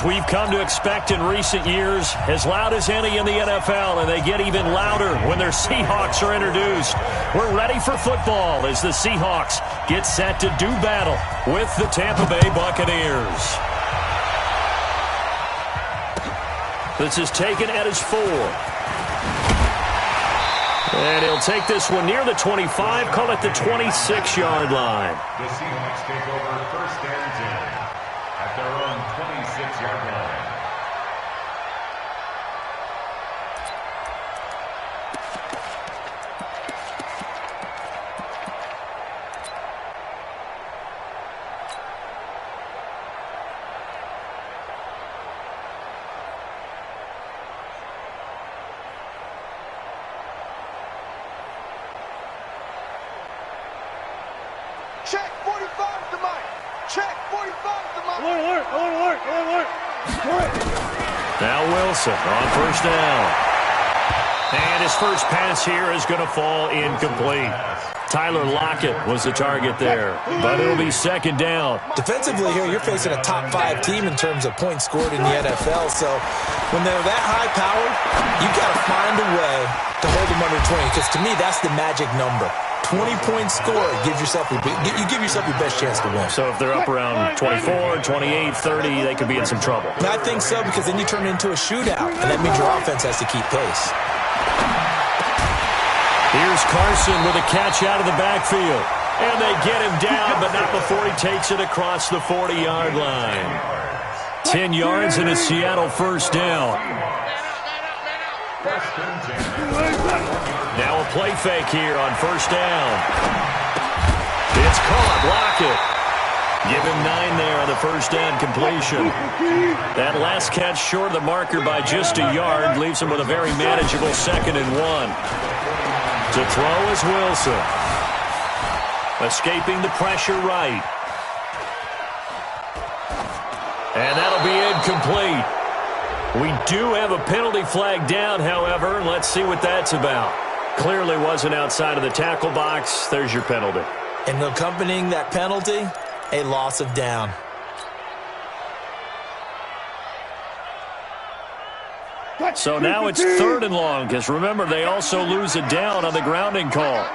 we've come to expect in recent years, as loud as any in the NFL, and they get even louder when their Seahawks are introduced. We're ready for football as the Seahawks get set to do battle with the Tampa Bay Buccaneers. This is taken at his 4. And he'll take this one near the 25, call it the 26-yard line. The Seahawks take over first and 10 at their own 26-yard line. Check 45 to Mike. Check 45 to Mike. Alert. Now Wilson on first down. And his first pass here is going to fall incomplete. Tyler Lockett was the target there, but it'll be second down. Defensively here, you're facing a top 5 team in terms of points scored in the NFL. So when they're that high-powered, you've got to find a way to hold them under 20. Because to me, that's the magic number. 20-point score gives yourself you give yourself your best chance to win. So if they're up around 24, 28, 30, they could be in some trouble. I think so, because then you turn it into a shootout, and that means your offense has to keep pace. Here's Carson with a catch out of the backfield. And they get him down, but not before he takes it across the 40-yard line. 10 yards and a Seattle first down. Now a play fake here on first down. It's caught. Lockett. Give him 9 there on the first down completion. That last catch short of the marker by just a yard leaves him with a very manageable 2nd and 1. To throw is Wilson. Escaping the pressure right. And that'll be incomplete. We do have a penalty flag down, however. Let's see what that's about. Clearly wasn't outside of the tackle box. There's your penalty. And accompanying that penalty, a loss of down. So now it's 3rd and long, because remember, they also lose a down on the grounding call.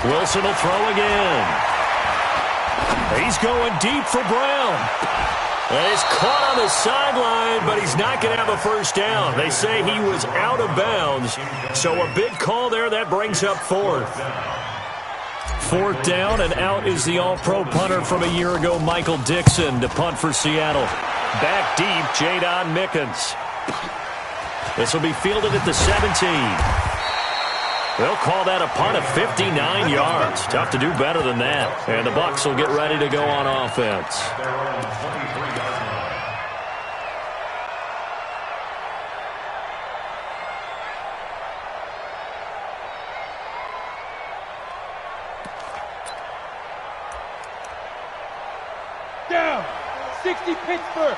Wilson will throw again. He's going deep for Brown. And he's caught on the sideline, but he's not going to have a first down. They say he was out of bounds. So a big call there. That brings up 4th. 4th down, and out is the all-pro punter from a year ago, Michael Dixon, to punt for Seattle. Back deep, Jadon Mickens. This will be fielded at the 17. They'll call that a punt of 59 yards. Tough to do better than that. And the Bucs will get ready to go on offense. Down. 60 Pittsburgh.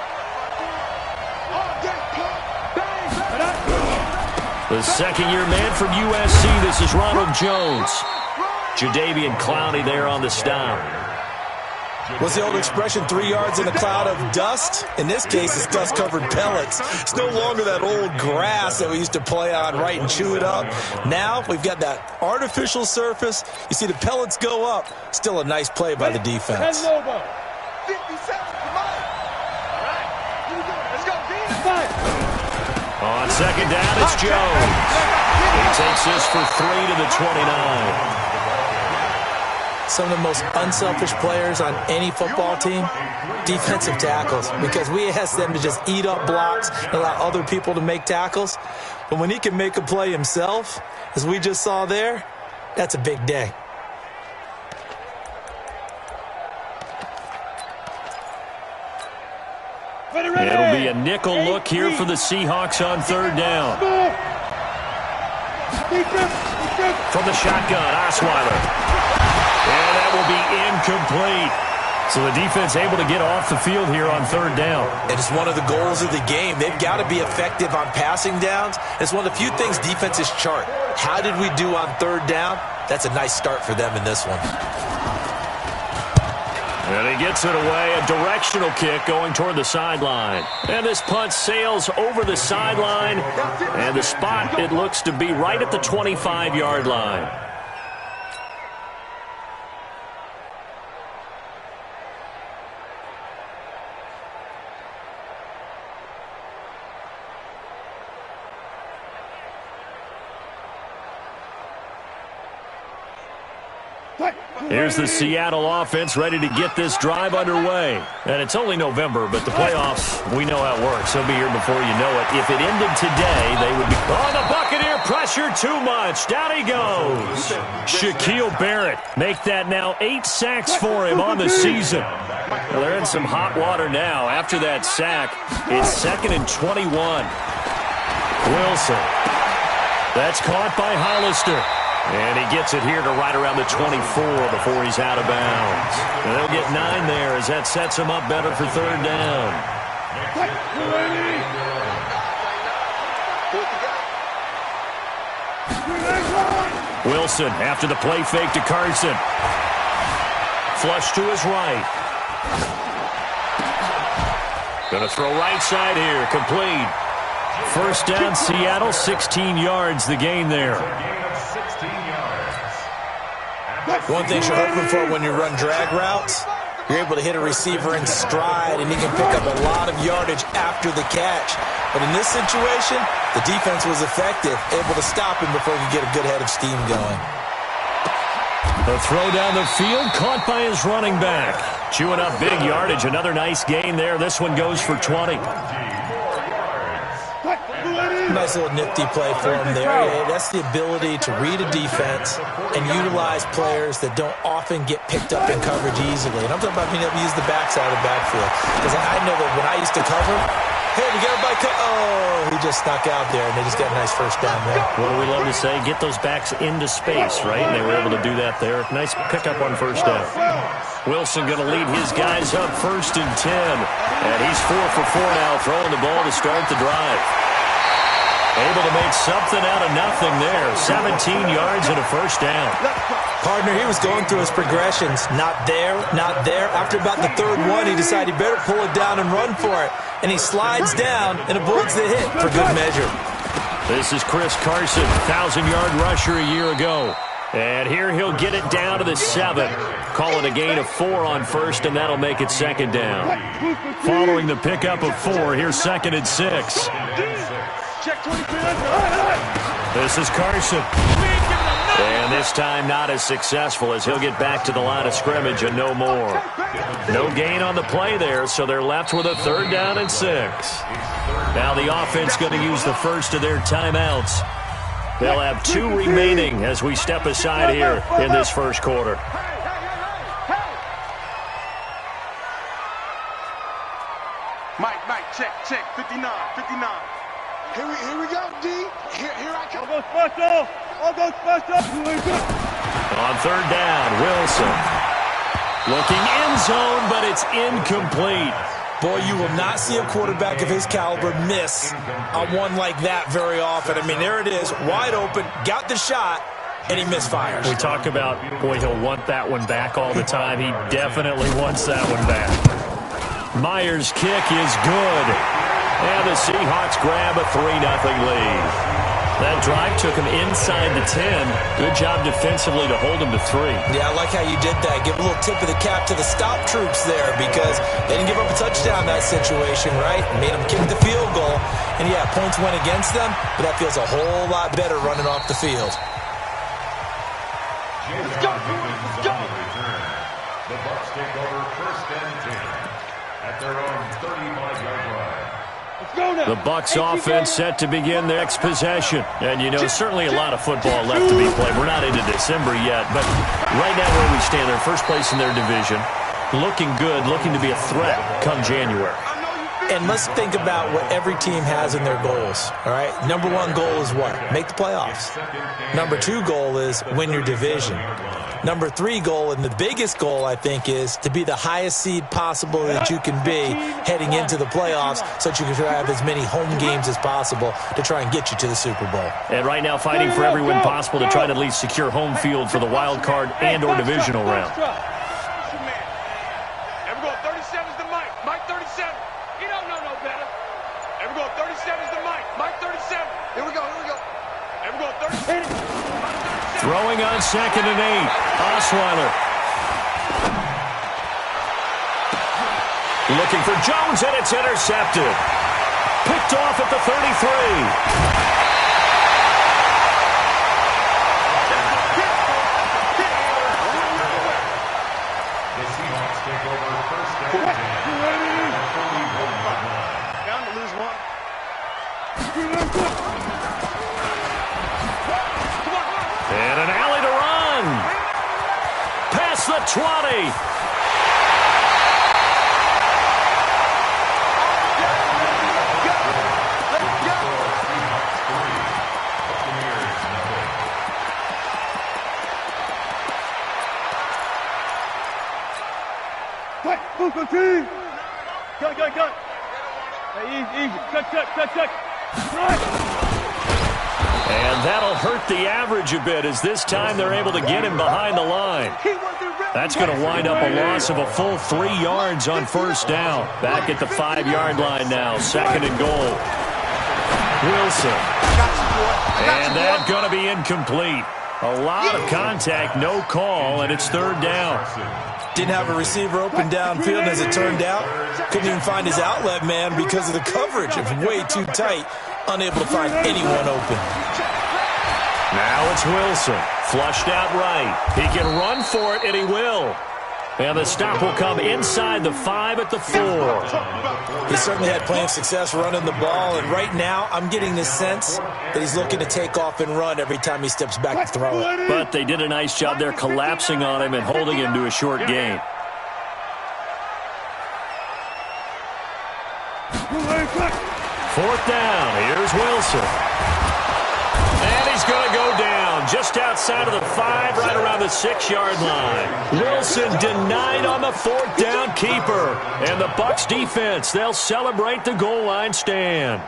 The second-year man from USC, this is Ronald Jones. Jadeveon Clowney there on the stop. What's the old expression, 3 yards in a cloud of dust? In this case, it's dust-covered pellets. It's no longer that old grass that we used to play on, right, and chew it up. Now we've got that artificial surface. You see the pellets go up. Still a nice play by the defense. 57, come on. All right, here we go. Let's go, D. On second down, it's Jones. He takes this for 3 to the 29. Some of the most unselfish players on any football team, defensive tackles, because we ask them to just eat up blocks and allow other people to make tackles. But when he can make a play himself, as we just saw there, that's a big day. It'll be a nickel look here for the Seahawks on 3rd down. From the shotgun, Osweiler. And that will be incomplete. So the defense able to get off the field here on 3rd down. It is one of the goals of the game. They've got to be effective on passing downs. It's one of the few things defenses chart. How did we do on 3rd down? That's a nice start for them in this one. And he gets it away, a directional kick going toward the sideline. And this punt sails over the sideline, and the spot, it looks to be right at the 25-yard line. Here's the Seattle offense ready to get this drive underway. And it's only November, but the playoffs, we know how it works. They'll be here before you know it. If it ended today, they would be... Oh, the Buccaneer pressure too much. Down he goes. Shaquille Barrett make that now 8 sacks for him on the season. Well, they're in some hot water now. After that sack, it's 2nd and 21. Wilson. That's caught by Hollister. And he gets it here to right around the 24 before he's out of bounds. And they'll get 9 there as that sets him up better for 3rd down. Wilson after the play fake to Carson. Flush to his right. Going to throw right side here. Complete. 1st down, Seattle, 16 yards the gain there. One thing you're hoping for when you run drag routes, you're able to hit a receiver in stride, and he can pick up a lot of yardage after the catch. But in this situation, the defense was effective, able to stop him before he could get a good head of steam going. The throw down the field, caught by his running back. Chewing up big yardage, another nice gain there. This one goes for 20. Nice little nifty play for him there. That's the ability to read a defense and utilize players that don't often get picked up in coverage easily. And I'm talking about being able to use the backside of the backfield. Because I know that when I used to cover, hey, we got everybody he just snuck out there, and they just got a nice 1st down there. What do we love to say? Get those backs into space, right? And they were able to do that there. Nice pickup on 1st down. Wilson going to lead his guys up 1st and 10. And he's 4 for 4 now, throwing the ball to start the drive. Able to make something out of nothing there. 17 yards and a 1st down. Partner, he was going through his progressions. Not there, not there. After about the 3rd one, he decided he better pull it down and run for it. And he slides down and avoids the hit for good measure. This is Chris Carson, 1,000-yard rusher a year ago. And here he'll get it down to the 7. Call it a gain of 4 on 1st, and that'll make it 2nd down. Following the pickup of 4, here's 2nd and 6. This is Carson. And this time not as successful as he'll get back to the line of scrimmage and no more. No gain on the play there, so they're left with a 3rd down and 6. Now the offense going to use the first of their timeouts. They'll have 2 remaining as we step aside here in this 1st quarter. Mike, check, 59. Here we go, D. Here I come. I'll go special. On 3rd down, Wilson. Looking end zone, but it's incomplete. Boy, you will not see a quarterback of his caliber miss on one like that very often. I mean, there it is, wide open, got the shot, and he misfires. We talk about, boy, he'll want that one back all the time. He definitely wants that one back. Myers' kick is good. And the Seahawks grab a 3-0 lead. That drive took him inside the 10. Good job defensively to hold him to 3. Yeah, I like how you did that. Give a little tip of the cap to the stop troops there because they didn't give up a touchdown in that situation, right? Made them kick the field goal. And, yeah, points went against them, but that feels a whole lot better running off the field. Let's go. The Bucs take over 1st and 10 at their own 35-yard line. The Bucs offense set to begin their next possession. And, you know, certainly a lot of football left to be played. We're not into December yet, but right now where we stand, they're 1st place in their division. Looking good, looking to be a threat come January. And let's think about what every team has in their goals, all right? Number 1 goal is what? Make the playoffs. Number 2 goal is win your division. Number 3 goal, and the biggest goal, I think, is to be the highest seed possible that you can be heading into the playoffs so that you can have as many home games as possible to try and get you to the Super Bowl. And right now fighting for every win possible to try to at least secure home field for the wild card and or divisional round. Throwing on 2nd and 8. Osweiler. Looking for Jones, and it's intercepted. Picked off at the 33. Down to lose one. And an alley to run. Past the 20. Go team! Go! Hey, easy. Cut. And that'll hurt the average a bit as this time they're able to get him behind the line. That's going to wind up a loss of a full 3 yards on first down. Back at the 5-yard line now, 2nd and goal. Wilson. And that's going to be incomplete. A lot of contact, no call, and it's 3rd down. Didn't have a receiver open downfield, as it turned out. Couldn't even find his outlet man because of the coverage. It was way too tight. Unable to find anyone open. Now it's Wilson. Flushed out right. He can run for it, and he will. And the stop will come inside the 5 at the 4. He certainly had plenty of success running the ball, and right now I'm getting the sense that he's looking to take off and run every time he steps back to throw it. But they did a nice job there collapsing on him and holding him to a short gain. Fourth down. Here's Wilson. And he's going to go down just outside of the 5, right around the 6-yard line. Wilson denied on the 4th down keeper. And the Bucs defense, they'll celebrate the goal line stand.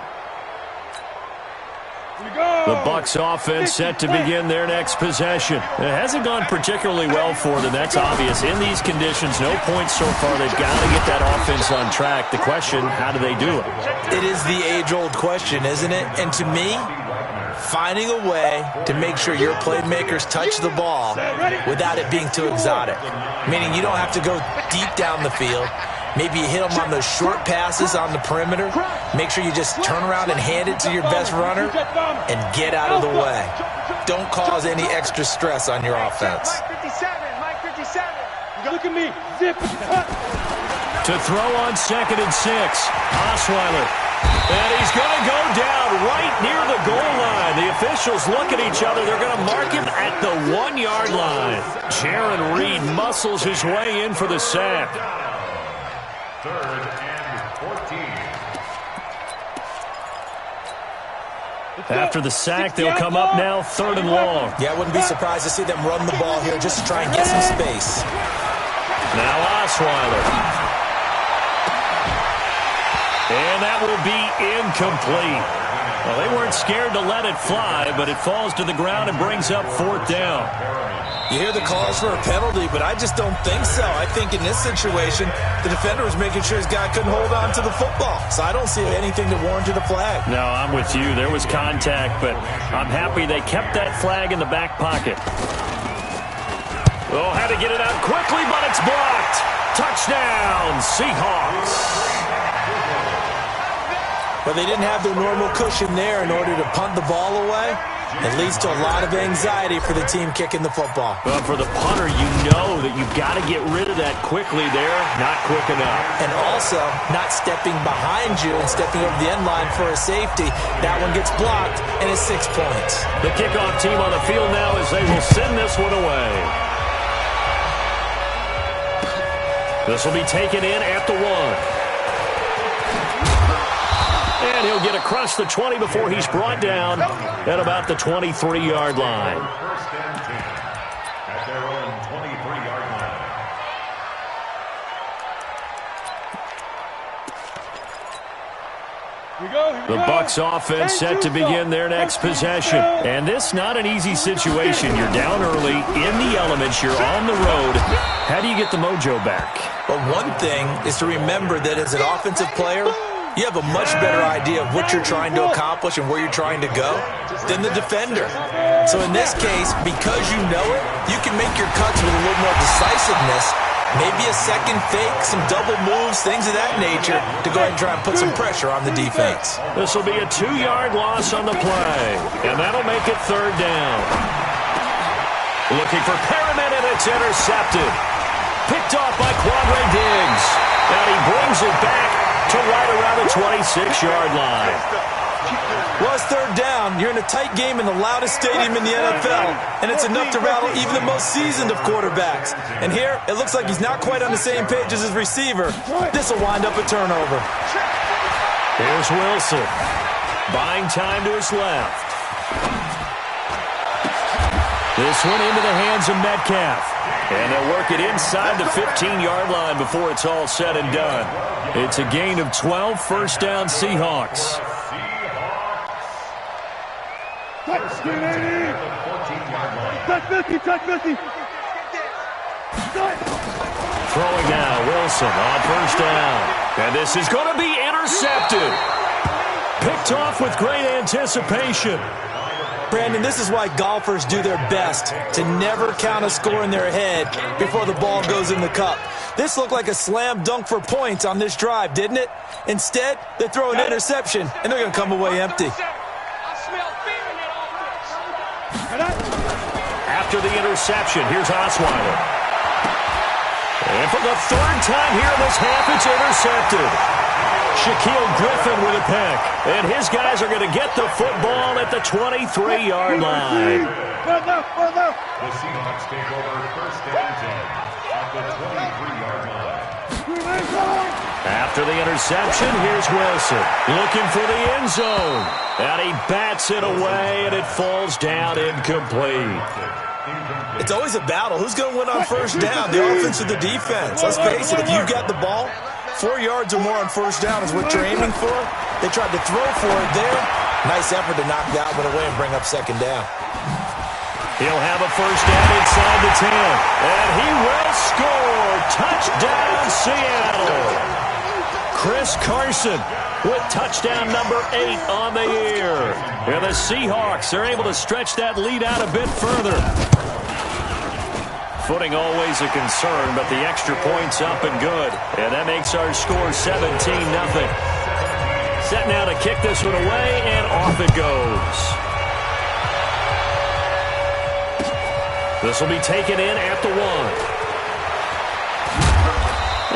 The Bucs offense set to begin their next possession. It hasn't gone particularly well for them. That's obvious. In these conditions, no points so far. They've got to get that offense on track. The question, how do they do it? It is the age-old question, isn't it? And to me, finding a way to make sure your playmakers touch the ball without it being too exotic. Meaning you don't have to go deep down the field. Maybe you hit them on those short passes on the perimeter. Make sure you just turn around and hand it to your best runner and get out of the way. Don't cause any extra stress on your offense. Mike 57. Look at me. Zip. To throw on 2nd and 6. Osweiler. And he's going to go down right near the goal line. The officials look at each other. They're going to mark him at the 1-yard line. Jaron Reed muscles his way in for the sack. 3rd and 14. After the sack, they'll come up now 3rd and long. Yeah, I wouldn't be surprised to see them run the ball here just to try and get some space. Now Osweiler. And that will be incomplete. Well, they weren't scared to let it fly, but it falls to the ground and brings up 4th down. You hear the calls for a penalty, but I just don't think so. I think in this situation, the defender was making sure his guy couldn't hold on to the football. So I don't see anything that warranted a flag. No, I'm with you. There was contact, but I'm happy they kept that flag in the back pocket. Oh, had to get it out quickly, but it's blocked. Touchdown, Seahawks. But they didn't have their normal cushion there in order to punt the ball away. It leads to a lot of anxiety for the team kicking the football. But for the punter, you know that you've got to get rid of that quickly there. Not quick enough. And also, not stepping behind you and stepping over the end line for a safety. That one gets blocked, and it's 6 points. The kickoff team on the field now as they will send this one away. This will be taken in at the 1. And he'll get across the 20 before he's brought down at about the 23-yard line. 1st and 10 at their own 23-yard line. The Bucs offense set to begin their next possession. And this not an easy situation. You're down early, in the elements, you're on the road. How do you get the mojo back? But one thing is to remember that as an offensive player, you have a much better idea of what you're trying to accomplish and where you're trying to go than the defender. So in this case, because you know it, you can make your cuts with a little more decisiveness, maybe a second fake, some double moves, things of that nature, to go ahead and try and put some pressure on the defense. This will be a 2-yard loss on the play, and that'll make it 3rd down. Looking for Perriman, and it's intercepted. Picked off by Quandre Diggs. And he brings it back to right around the 26-yard line. Well, it's 3rd down. You're in a tight game in the loudest stadium in the NFL, and it's enough to rattle even the most seasoned of quarterbacks. And here, it looks like he's not quite on the same page as his receiver. This will wind up a turnover. Here's Wilson. Buying time to his left. This one into the hands of Metcalf. And they'll work it inside the 15-yard line before it's all said and done. It's a gain of 12, 1st down Seahawks. Throwing now, Wilson on 1st down. And this is going to be intercepted. Picked off with great anticipation. Brandon, this is why golfers do their best to never count a score in their head before the ball goes in the cup. This looked like a slam dunk for points on this drive, didn't it? Instead, they throw an interception, and they're going to come away empty. After the interception, here's Osweiler. And for the 3rd time here in this half, it's intercepted. Shaquille Griffin with a pick. And his guys are going to get the football at the 23-yard line. The Seahawks take over 1st and 10 at the 23-yard line. After the interception, here's Wilson looking for the end zone. And he bats it away, and it falls down incomplete. It's always a battle. Who's going to win on 1st down, the offense or the defense? Let's face it, if you've got the ball, 4 yards or more on 1st down is what you're aiming for. They tried to throw for it there. Nice effort to knock that one away and bring up 2nd down. He'll have a 1st down inside the 10. And he will score. Touchdown, Seattle. Chris Carson with touchdown number 8 on the year. And the Seahawks are able to stretch that lead out a bit further. Footing always a concern, but the extra point's up and good. And that makes our score 17-0. Set now to kick this one away, and off it goes. This will be taken in at the 1.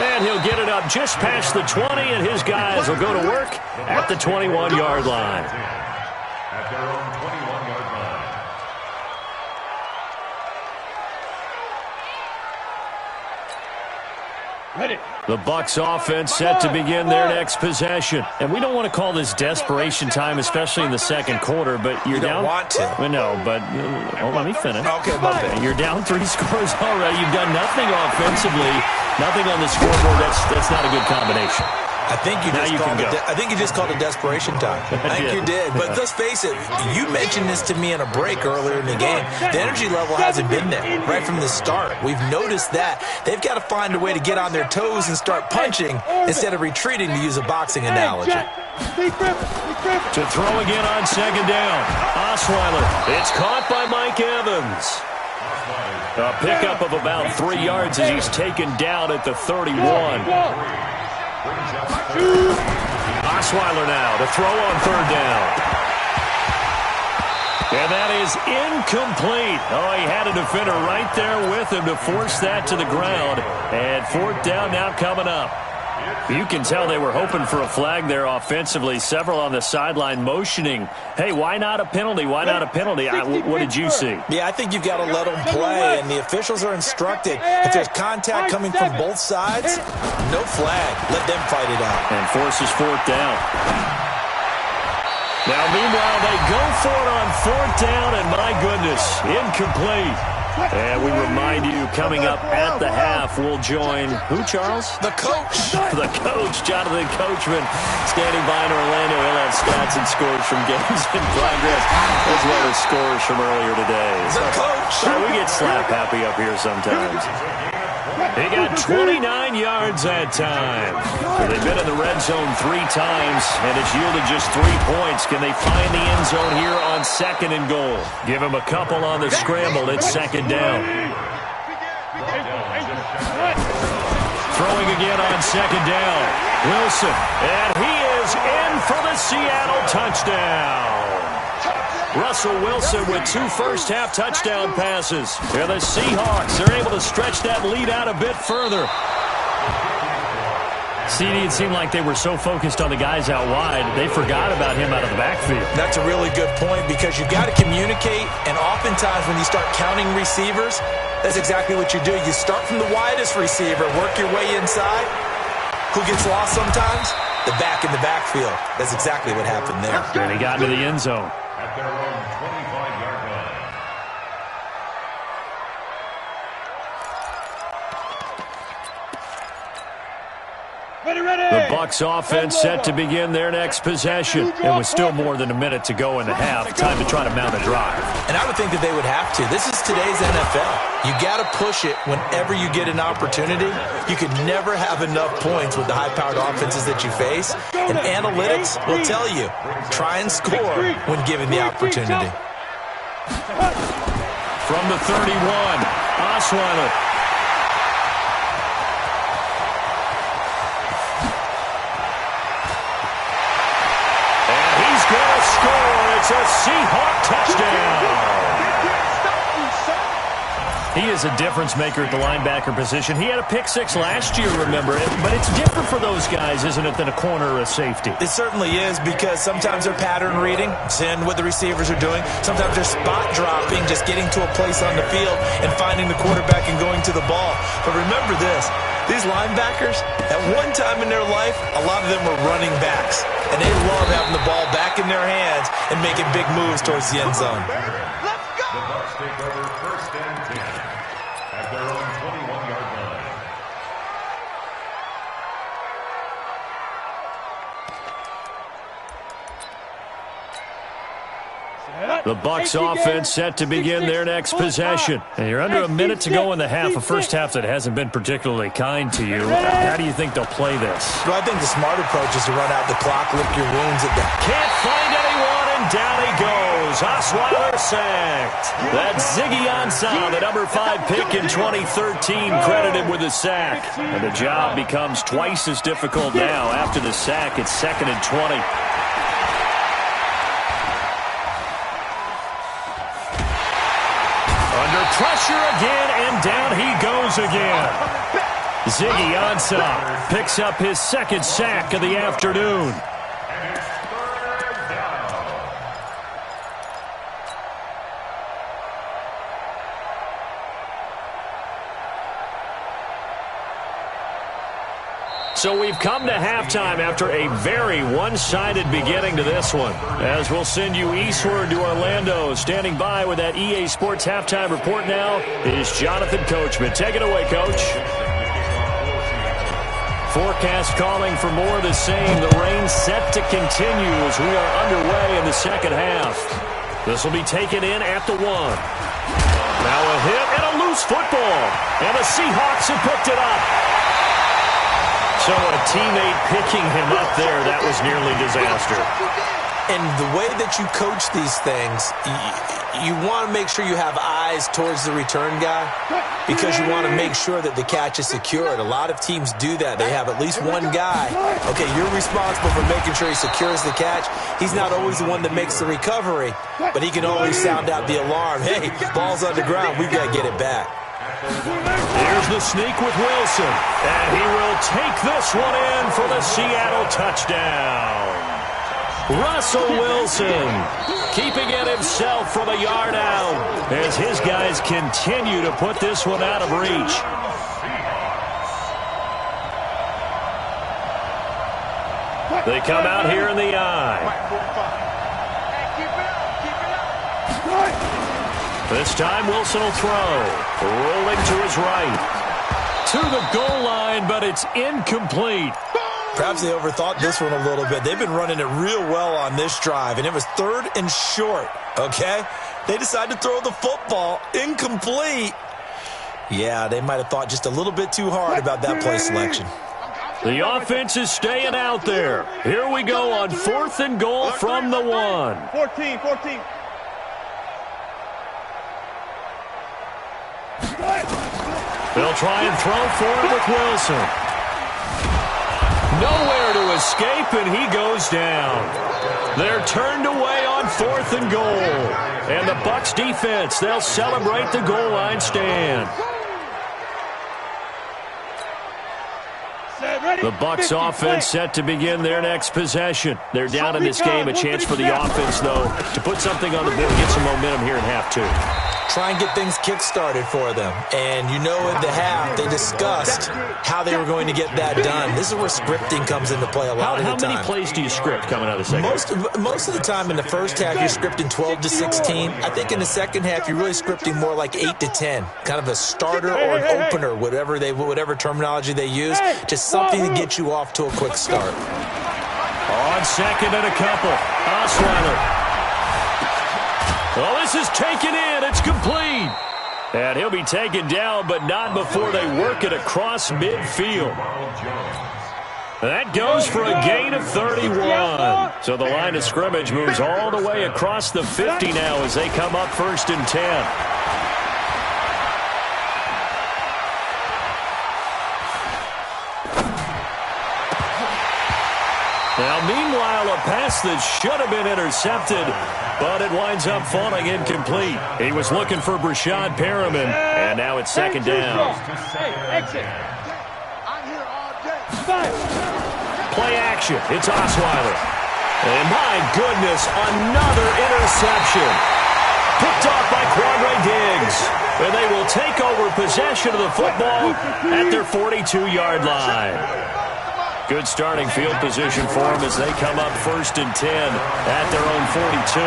And he'll get it up just past the 20, and his guys will go to work at the 21-yard line. At their own 21-yard line. The Bucs offense set to begin their next possession. And we don't want to call this desperation time, especially in the 2nd quarter, but you're down. You don't want to. Well, no, but let me finish. Okay, my bad. You're down 3 scores already. You've done nothing offensively, nothing on the scoreboard. That's not a good combination. I think you just called it desperation time. I think you did. But let's face it, you mentioned this to me in a break earlier in the game. The energy level hasn't been there right from the start. We've noticed that. They've got to find a way to get on their toes and start punching instead of retreating, to use a boxing analogy. To throw again on 2nd down. Osweiler. It's caught by Mike Evans. A pickup of about 3 yards as he's taken down at the 31. Osweiler now to throw on 3rd down. And that is incomplete. Oh, he had a defender right there with him to force that to the ground. And 4th down now coming up. You can tell they were hoping for a flag there offensively. Several on the sideline motioning, hey, why not a penalty? Why not a penalty? What did you see? Yeah, I think you've got to let them play, and the officials are instructed. If there's contact coming from both sides, no flag. Let them fight it out. And forces 4th down. Now, meanwhile, they go for it on 4th down, and my goodness, incomplete. And we remind you, coming up at the half, we'll join who, Charles? The coach. The coach, Jonathan Coachman, standing by in Orlando. He'll have stats and scores from games in progress, as well as scores from earlier today. The coach. We get slap happy up here sometimes. He got 29 yards that time. So they've been in the red zone 3 times, and it's yielded just 3 points. Can they find the end zone here on 2nd and goal? Give him a couple on the scramble. It's 2nd down. Throwing again on 2nd down. Wilson, and he is in for the Seattle touchdown. Russell Wilson with 2 first-half touchdown passes. And the Seahawks are able to stretch that lead out a bit further. CD, it seemed like they were so focused on the guys out wide, they forgot about him out of the backfield. That's a really good point because you've got to communicate, and oftentimes when you start counting receivers, that's exactly what you do. You start from the widest receiver, work your way inside. Who gets lost sometimes? The back in the backfield. That's exactly what happened there. And he got into the end zone. At their own 25-yard line. The Bucs offense set to begin their next possession. And with still more than a minute to go in the half, time to try to mount a drive. And I would think that they would have to. This is today's NFL. You got to push it whenever you get an opportunity. You could never have enough points with the high-powered offenses that you face. And analytics will tell you, try and score when given the opportunity. From the 31, Osweiler. Going to score. It's a Seahawk touchdown. He is a difference maker at the linebacker position. He had a pick 6 last year, remember it. But it's different for those guys, isn't it, than a corner or a safety? It certainly is because sometimes they're pattern reading, seeing what the receivers are doing. Sometimes they're spot dropping, just getting to a place on the field and finding the quarterback and going to the ball. But remember this. These linebackers, at one time in their life, a lot of them were running backs. And they love having the ball back in their hands and making big moves towards the end zone. The Bucs take over 1st and 10 at their own 21-yard line. The Bucs offense set to begin their next possession. And you're under a minute to go in the half, a first half that hasn't been particularly kind to you. How do you think they'll play this? Well, I think the smart approach is to run out the clock, lick your wounds at that. Can't find anyone, and down he goes. Osweiler sacked. That's Ziggy Ansah, the number 5 pick in 2013, credited with a sack. And the job becomes twice as difficult now. After the sack, it's 2nd and 20. Pressure again, and down he goes again. Ziggy Ansah picks up his 2nd sack of the afternoon. So we've come to halftime after a very one-sided beginning to this one. As we'll send you eastward to Orlando. Standing by with that EA Sports halftime report now is Jonathan Coachman. Take it away, Coach. Forecast calling for more of the same. The rain set to continue as we are underway in the 2nd half. This will be taken in at the 1. Now a hit and a loose football. And the Seahawks have picked it up. So a teammate picking him up there, that was nearly disaster. And the way that you coach these things, you want to make sure you have eyes towards the return guy because you want to make sure that the catch is secured. A lot of teams do that. They have at least one guy. Okay, you're responsible for making sure he secures the catch. He's not always the one that makes the recovery, but he can always sound out the alarm. Hey, ball's on the ground. We've got to get it back. Here's the sneak with Wilson, and he will take this one in for the Seattle touchdown. Russell Wilson keeping it himself from a yard out as his guys continue to put this one out of reach. They come out here in the eye. This time Wilson will throw. Rolling to his right. To the goal line, but it's incomplete. Perhaps they overthought this one a little bit. They've been running it real well on this drive, and it was 3rd and short, okay? They decided to throw the football incomplete. Yeah, they might have thought just a little bit too hard about that play selection. The offense is staying out there. Here we go on 4th and goal from the 1. 14. They'll try and throw for it with Wilson. Nowhere to escape, and he goes down. They're turned away on 4th and goal. And the Bucs defense, they'll celebrate the goal line stand. The Bucs offense set to begin their next possession. They're down in this game. A chance for the offense, though, to put something on the board, get some momentum here in half 2. Try and get things kick-started for them. And you know at the half, they discussed how they were going to get that done. This is where scripting comes into play a lot of the time. How many plays do you script coming out of the second half? Most of the time in the first half, you're scripting 12 to 16. I think in the second half, you're really scripting more like 8 to 10. Kind of a starter or an opener, whatever terminology they use. Just something to get you off to a quick start. On second and a couple. Osweiler. Well, this is taken in. It's complete. And he'll be taken down, but not before they work it across midfield. That goes for a gain of 31. So the line of scrimmage moves all the way across the 50 now as they come up 1st and 10. Now, meanwhile, a pass that should have been intercepted, but it winds up falling incomplete. He was looking for Brashad Perriman, and now it's 2nd down. Play action. It's Osweiler. And my goodness, another interception. Picked off by Quandre Diggs. And they will take over possession of the football at their 42-yard line. Good starting field position for them as they come up 1st and 10 at their own 42.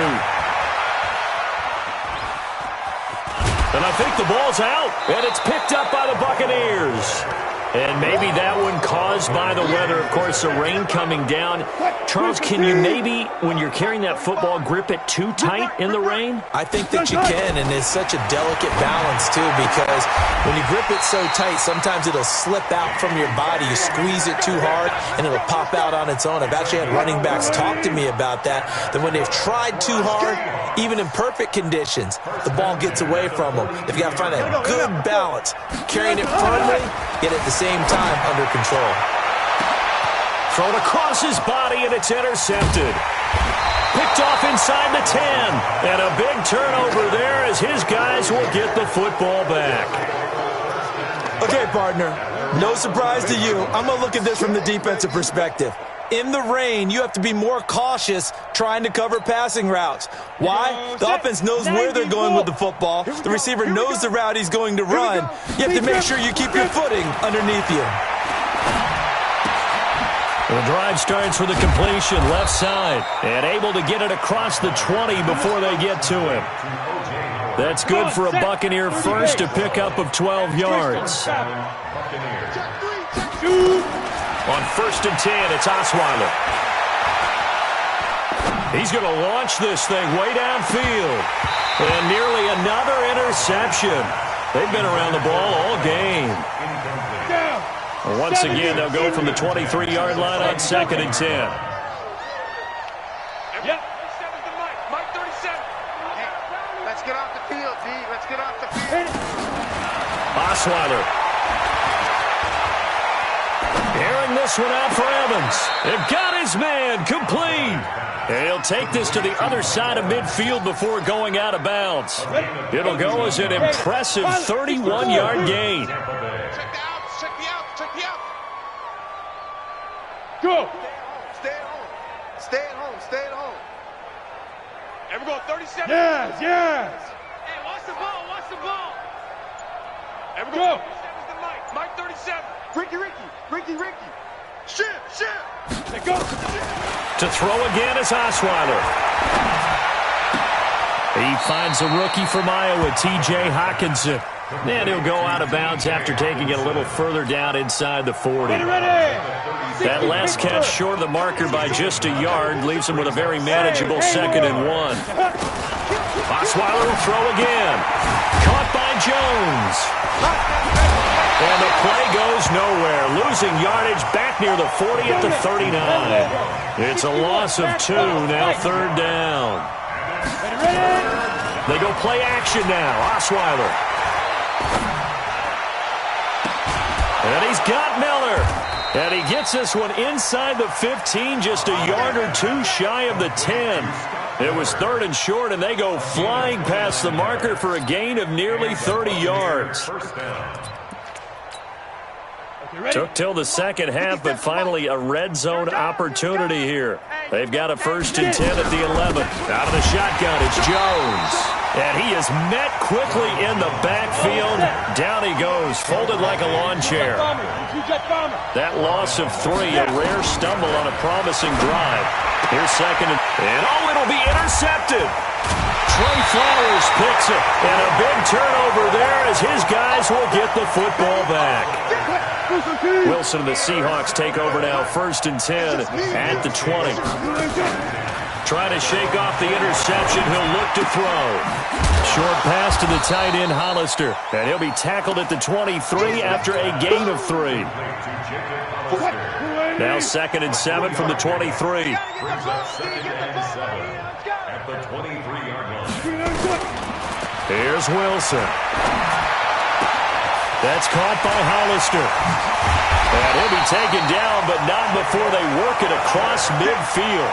And I think the ball's out, and it's picked up by the Buccaneers. And maybe that one caused by the weather. Of course, the rain coming down. Charles, can you maybe, when you're carrying that football, grip it too tight in the rain? I think that you can, and it's such a delicate balance, too, because when you grip it so tight, sometimes it'll slip out from your body. You squeeze it too hard, and it'll pop out on its own. I've actually had running backs talk to me about that when they've tried too hard, even in perfect conditions, the ball gets away from them. They've got to find a good balance, carrying it firmly, yet at the same time under control. Thrown across his body, and it's intercepted. Picked off inside the 10. And a big turnover there as his guys will get the football back. Okay, partner, no surprise to you. I'm going to look at this from the defensive perspective. In the rain, you have to be more cautious trying to cover passing routes. Why? The offense knows where they're going with the football. The receiver knows the route he's going to run. You have to make sure you keep your footing underneath you. The drive starts with a completion left side and able to get it across the 20 before they get to him. That's good for a Buccaneer first to pick up of 12 yards. On 1st and 10, it's Osweiler. He's going to launch this thing way downfield. And nearly another interception. They've been around the ball all game. Once again, they'll go from the 23-yard line on 2nd and 10. Yep. Mike 37. Let's get off the field, D. Let's get off the field. Osweiler. Airing this one out for Evans. They've got his man complete. And he'll take this to the other side of midfield before going out of bounds. It'll go as an impressive 31-yard gain. Check the out. Go. Stay at home. Stay at home. Stay at home. And we're going 37. Yes. Hey, watch the ball. And we're going 37 to Mike. Mike 37. Ricky. Shift. Let go. To throw again is Osweiler. He finds a rookie from Iowa, T.J. Hockenson. And he'll go out of bounds after taking it a little further down inside the 40. That last catch short of the marker by just a yard leaves him with a very manageable 2nd and 1. Osweiler will throw again. Caught by Jones. And the play goes nowhere. Losing yardage back near the 40 at the 39. It's a loss of 2, now 3rd down. They go play action now. Osweiler. And he's got Miller. And he gets this one inside the 15, just a yard or 2 shy of the 10. It was 3rd and short, and they go flying past the marker for a gain of nearly 30 yards. Took till the second half, but finally a red zone opportunity here. They've got a 1st and 10 at the 11. Out of the shotgun, it's Jones. And he is met quickly in the backfield. Down he goes, folded like a lawn chair. That loss of 3, a rare stumble on a promising drive. Here's 2nd and it'll be intercepted. Trey Flowers picks it, and a big turnover there as his guys will get the football back. Wilson and the Seahawks take over now, 1st and 10 at the 20. Trying to shake off the interception, he'll look to throw. Short pass to the tight end, Hollister, and he'll be tackled at the 23 after a gain of 3. Now 2nd and 7 from the 23. Brings up 2nd and 7 at the 23-yard line. Here's Wilson. That's caught by Hollister. And he'll be taken down, but not before they work it across midfield.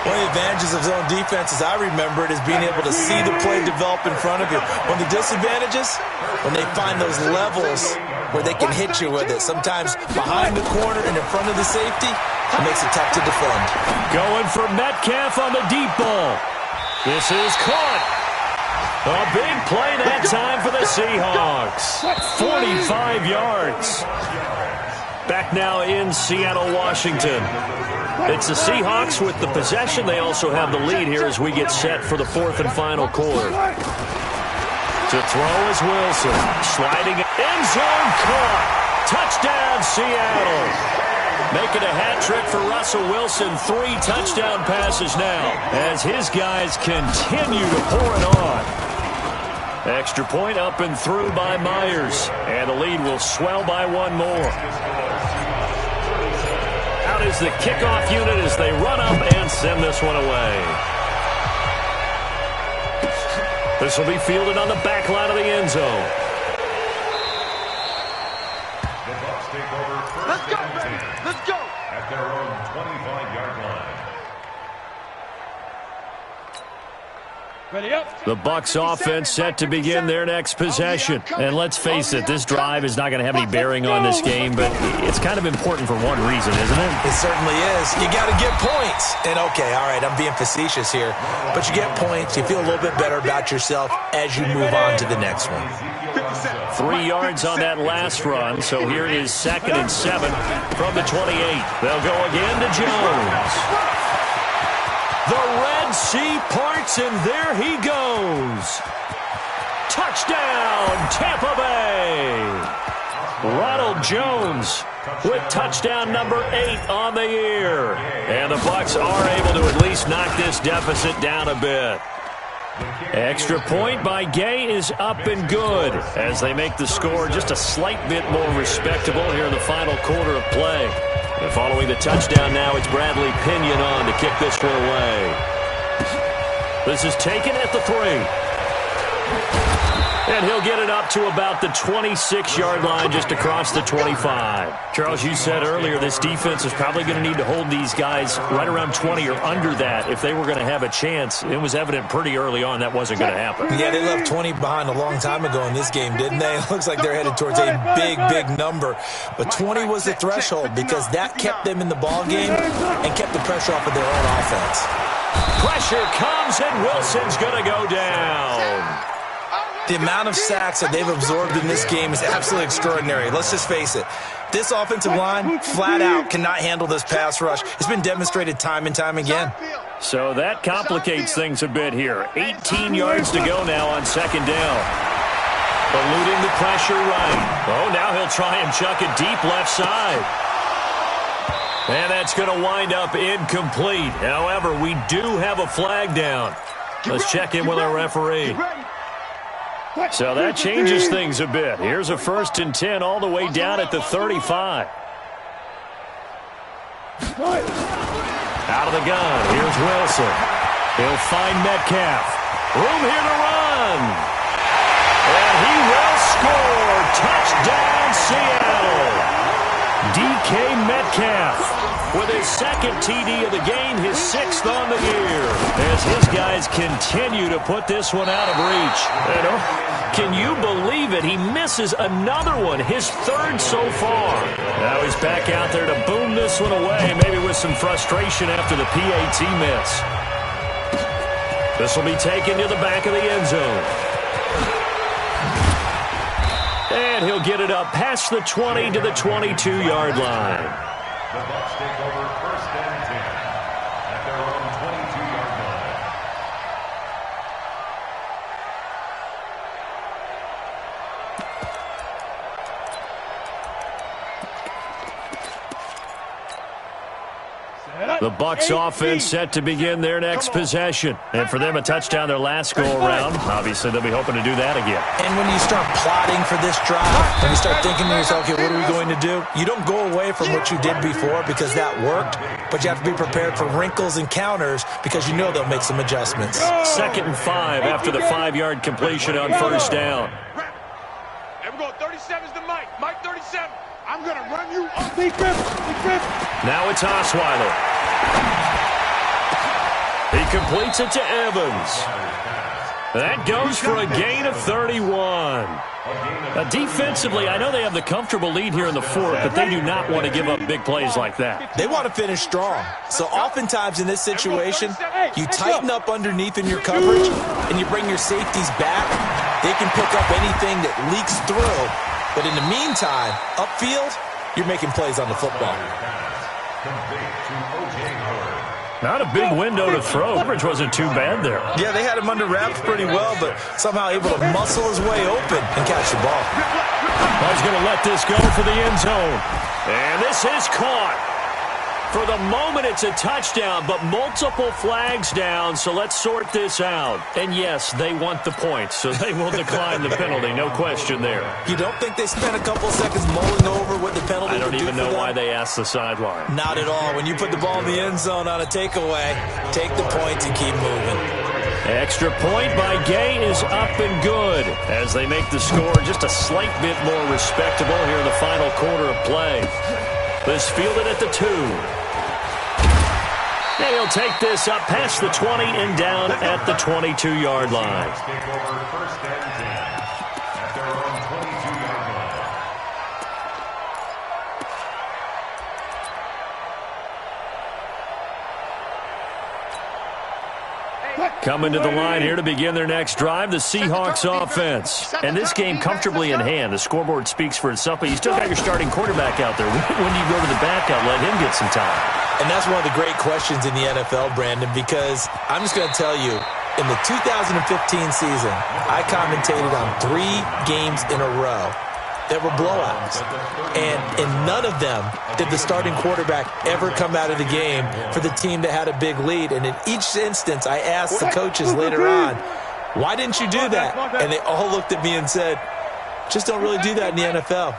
One of the advantages of zone defense, as I remember it, is being able to see the play develop in front of you. One of the disadvantages, when they find those levels where they can hit you with it. Sometimes behind the corner and in front of the safety, it makes it tough to defend. Going for Metcalf on the deep ball. This is caught. A big play that time for the Seahawks. 45 yards. Back now in Seattle, Washington. It's the Seahawks with the possession. They also have the lead here as we get set for the 4th and final quarter. To throw is Wilson. Sliding end zone caught. Touchdown, Seattle. Making a hat trick for Russell Wilson. 3 touchdown passes now as his guys continue to pour it on. Extra point up and through by Myers. And the lead will swell by 1 more. Out is the kickoff unit as they run up and send this one away. This will be fielded on the back line of the end zone. The Bucs take over 1st and 10. Let's go. At their own 25-yard line. The Bucs offense set to begin their next possession. And let's face it, this drive is not going to have any bearing on this game, but it's kind of important for one reason, isn't it? It certainly is. You got to get points. And okay, all right, I'm being facetious here, but you get points, you feel a little bit better about yourself as you move on to the next one. 3 yards on that last run, so here is 2nd and 7 from the 28. They'll go again to Jones. The Red Sea parts, and there he goes. Touchdown, Tampa Bay. Ronald Jones with touchdown number 8 on the year. And the Bucs are able to at least knock this deficit down a bit. Extra point by Gay is up and good as they make the score just a slight bit more respectable here in the final quarter of play. And following the touchdown now, it's Bradley Pinion on to kick this one away. This is taken at the 3. And he'll get it up to about the 26-yard line just across the 25. Charles, you said earlier this defense is probably going to need to hold these guys right around 20 or under that if they were going to have a chance. It was evident pretty early on that wasn't going to happen. Yeah, they left 20 behind a long time ago in this game, didn't they? It looks like they're headed towards a big, big number. But 20 was the threshold because that kept them in the ball game and kept the pressure off of their own offense. Pressure comes, and Wilson's going to go down. The amount of sacks that they've absorbed in this game is absolutely extraordinary. Let's just face it. This offensive line, flat out, cannot handle this pass rush. It's been demonstrated time and time again. So that complicates things a bit here. 18 yards to go now on 2nd down. Eluding the pressure right. Oh, now he'll try and chuck it deep left side. And that's going to wind up incomplete. However, we do have a flag down. Let's check in with our referee. So that changes things a bit. Here's a 1st and 10 all the way down at the 35. Out of the gun. Here's Wilson. He'll find Metcalf. Room here to run. And he will score. Touchdown, Seattle. DK Metcalf with his 2nd TD of the game, his 6th on the year, as his guys continue to put this one out of reach. And can you believe it? He misses another one, his 3rd so far. Now he's back out there to boom this one away, maybe with some frustration after the PAT miss. This will be taken to the back of the end zone. And he'll get it up past the 20 to the 22-yard line. The Bucs take over 1st and 10 at their own 22-yard line. The Bucs offense set to begin their next possession. And for them, a touchdown their last go-around. Obviously, they'll be hoping to do that again. And when you start plotting for this drive, when you start thinking to yourself, okay, what are we going to do? You don't go away from what you did before because that worked, but you have to be prepared for wrinkles and counters because you know they'll make some adjustments. 2nd and 5 after the 5-yard completion on 1st down. And we're going 37's the Mike. Mike 37. I'm going to run you off. Now it's Osweiler. He completes it to Evans. That goes for a gain of 31. Defensively, I know they have the comfortable lead here in the 4th, but they do not want to give up big plays like that. They want to finish strong. So oftentimes in this situation, you tighten up underneath in your coverage and you bring your safeties back. They can pick up anything that leaks through. But in the meantime, upfield, you're making plays on the football. Not a big window to throw. Coverage wasn't too bad there. Yeah, they had him under wraps pretty well, but somehow able to muscle his way open and catch the ball. He's going to let this go for the end zone. And this is caught. For the moment, it's a touchdown, but multiple flags down, so let's sort this out. And yes, they want the points, so they will decline the penalty, no question there. You don't think they spent a couple seconds mulling over what the penalty I don't even know why they asked the sideline. Not at all. When you put the ball in the end zone on a takeaway, take the points and keep moving. Extra point by Gay is up and good as they make the score just a slight bit more respectable here in the final quarter of play. This fielded at the 2. And he'll take this up past the 20 and down at the 22-yard line. Take over 1st and 10 at their own 22-yard line. Coming to the line here to begin their next drive, the Seahawks offense. And this game comfortably in hand. The scoreboard speaks for itself, but you still got your starting quarterback out there. When do you go to the backup, let him get some time? And that's one of the great questions in the NFL, Brandon, because I'm just going to tell you, in the 2015 season, I commentated on 3 games in a row that were blowouts. And in none of them did the starting quarterback ever come out of the game for the team that had a big lead. And in each instance, I asked the coaches later on, why didn't you do that? And they all looked at me and said, just don't really do that in the NFL.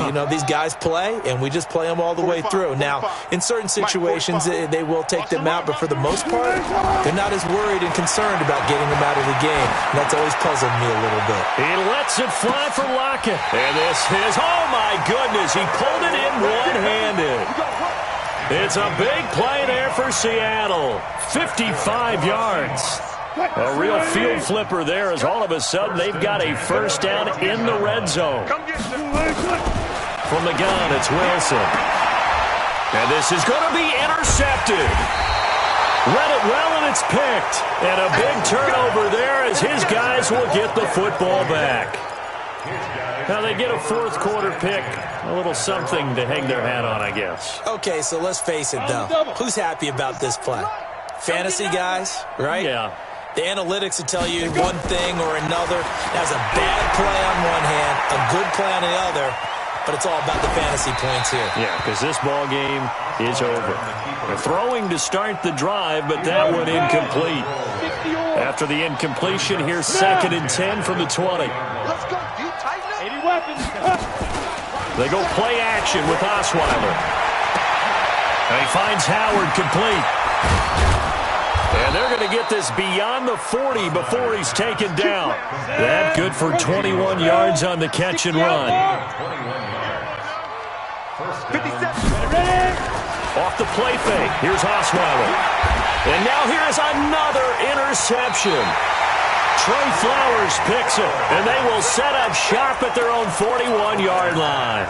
You know, these guys play, and we just play them all the way through. Now, in certain situations, they will take them out, but for the most part, they're not as worried and concerned about getting them out of the game. And that's always puzzled me a little bit. He lets it fly for Lockett. And this is, oh my goodness, he pulled it in one-handed. It's a big play there for Seattle. 55 yards. A real field flipper there as all of a sudden they've got a first down in the red zone. From the gun, it's Wilson. And this is going to be intercepted. Read it well, and it's picked. And a big turnover there as his guys will get the football back. Now they get a 4th quarter pick. A little something to hang their hat on, I guess. Okay, so let's face it, though. Who's happy about this play? Fantasy guys, right? Yeah. The analytics will tell you one thing or another. That's a bad play on one hand, a good play on the other, but it's all about the fantasy points here. Yeah, because this ball game is over. They're throwing to start the drive, but that one incomplete. After the incompletion, here's 2nd and 10 from the 20. Let's go, dude. Tighten up. 80 weapons. They go play action with Osweiler. And he finds Howard complete. And they're going to get this beyond the 40 before he's taken down. That good for 21 yards on the catch and run. 57. Off the play fake. Here's Osweiler. And now here's another interception. Trey Flowers picks it, and they will set up shop at their own 41-yard line.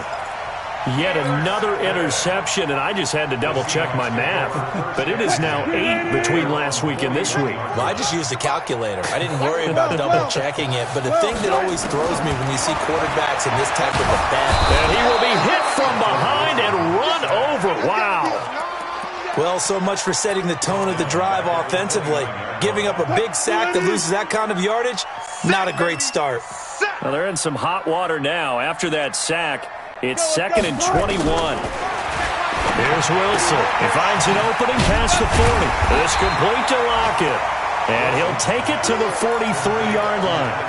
Yet another interception, and I just had to double-check my math. But it is now 8 between last week and this week. Well, I just used a calculator. I didn't worry about double-checking it. But the thing that always throws me when you see quarterbacks in this type of event. And he will be hit from behind and run over. Wow. Well, so much for setting the tone of the drive offensively. Giving up a big sack that loses that kind of yardage, not a great start. Well, they're in some hot water now. After that sack, it's 2nd and 21. Here's Wilson. He finds an opening past the 40. It's complete to Lockett. And he'll take it to the 43-yard line.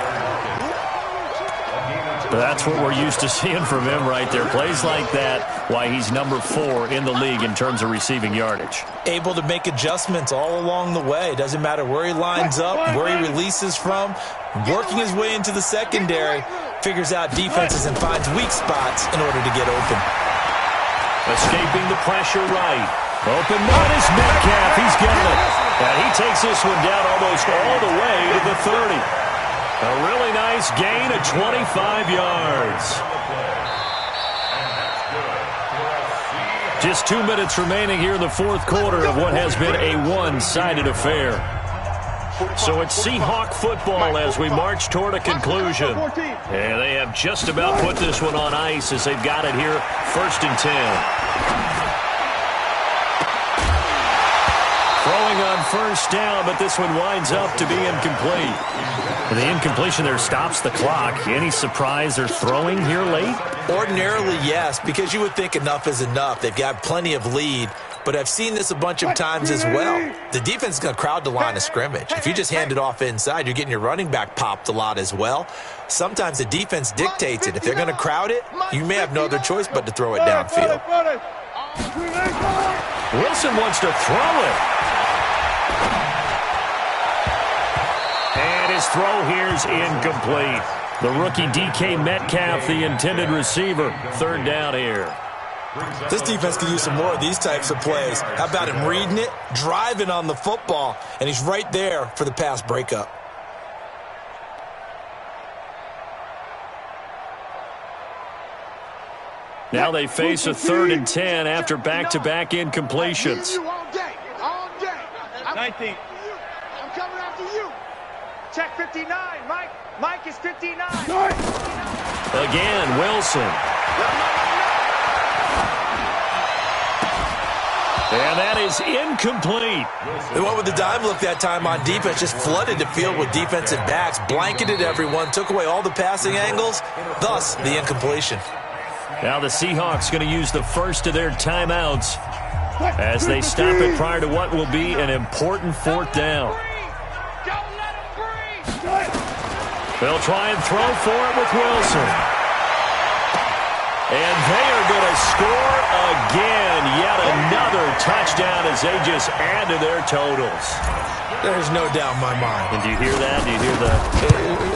That's what we're used to seeing from him right there. Plays like that, why he's number 4 in the league in terms of receiving yardage. Able to make adjustments all along the way. Doesn't matter where he lines up, where he releases from. Working his way into the secondary. Figures out defenses and finds weak spots in order to get open. Escaping the pressure right. Open man is Metcalf. He's got it. And he takes this one down almost all the way to the 30. A really nice gain of 25 yards. Just 2 minutes remaining here in the 4th quarter of what has been a one-sided affair. So it's Seahawk football as we march toward a conclusion. And they have just about put this one on ice as they've got it here, 1st and 10. Throwing on 1st down, but this one winds up to be incomplete. The incompletion there stops the clock. Any surprise they're throwing here late? Ordinarily, yes, because you would think enough is enough. They've got plenty of lead, but I've seen this a bunch of times as well. The defense is going to crowd the line of scrimmage. If you just hand it off inside, you're getting your running back popped a lot as well. Sometimes the defense dictates it. If they're going to crowd it, you may have no other choice but to throw it downfield. Wilson wants to throw it. And his throw here's incomplete. The rookie DK Metcalf, the intended receiver. 3rd down here. This defense could use some more of these types of plays. How about him reading it, driving on the football, and he's right there for the pass breakup. Now they face a 3rd and 10 after back-to-back incompletions. 19. I'm coming after you. Check 59, Mike. Mike is 59. Again, Wilson. And that is incomplete. They went with the dime look that time on defense, just flooded the field with defensive backs, blanketed everyone, took away all the passing angles, thus the incompletion. Now the Seahawks going to use the first of their timeouts as they stop it prior to what will be an important 4th down. They'll try and throw for it with Wilson. And they are going to score again. Yet another touchdown as they just add to their totals. There's no doubt in my mind. And do you hear that? Do you hear the...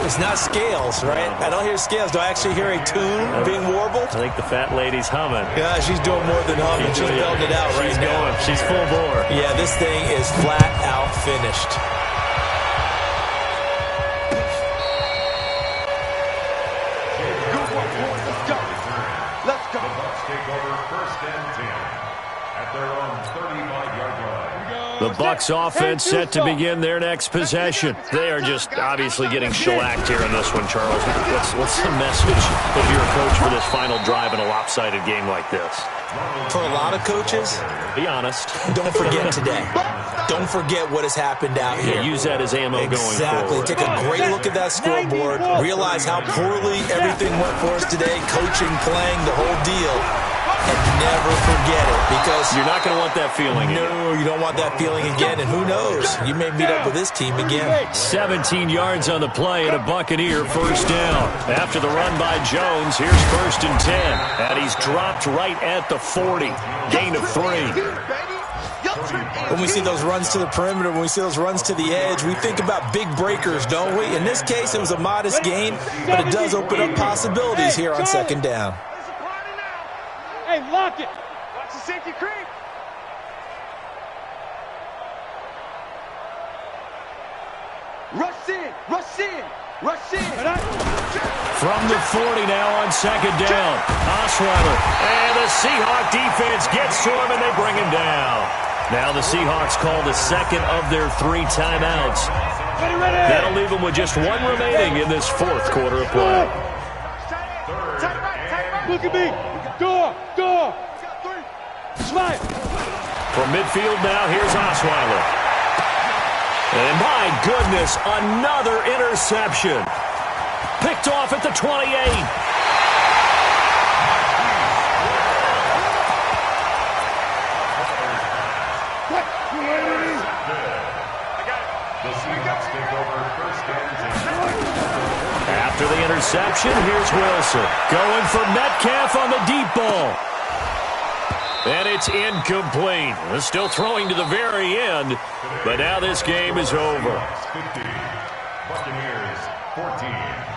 It's not scales, right? I don't hear scales. Do I actually hear a tune being warbled? I think the fat lady's humming. Yeah, she's doing more than humming. She's belting it out right now. She's full bore. Yeah, this thing is flat out finished. Let's go. The Bucs take over 1st and 10 at their own 35-yard line. The Bucs offense set to begin their next possession. They are just obviously getting shellacked here in this one, Charles. What's the message if you're a coach for this final drive in a lopsided game like this? For a lot of coaches, be honest. Don't forget today. Don't forget what has happened out here. Use that as ammo going forward. Exactly. Take a great look at that scoreboard. Realize how poorly everything went for us today. Coaching, playing, the whole deal. And never forget it because you're not going to want that feeling. No, you don't want that feeling again. And who knows? You may meet up with this team again. 17 yards on the play and a Buccaneer first down. After the run by Jones, here's 1st and 10. And he's dropped right at the 40. Gain of 3. When we see those runs to the perimeter, when we see those runs to the edge, we think about big breakers, don't we? In this case, it was a modest gain, but it does open up possibilities here on 2nd down. Hey, lock it. Watch the safety creep. Rush in, rush in, rush in. From the 40 now on 2nd down. Osweiler. And the Seahawk defense gets to him, and they bring him down. Now the Seahawks call the 2nd of their 3 timeouts. That'll leave them with just 1 remaining in this 4th quarter of play. Look at me. Door. Slide. From midfield now, here's Osweiler. And my goodness, another interception. Picked off at the 28. After the interception, here's Wilson. Going for Metcalf on the deep ball. And it's incomplete. They're still throwing to the very end, but now this game is over. Buccaneers 14.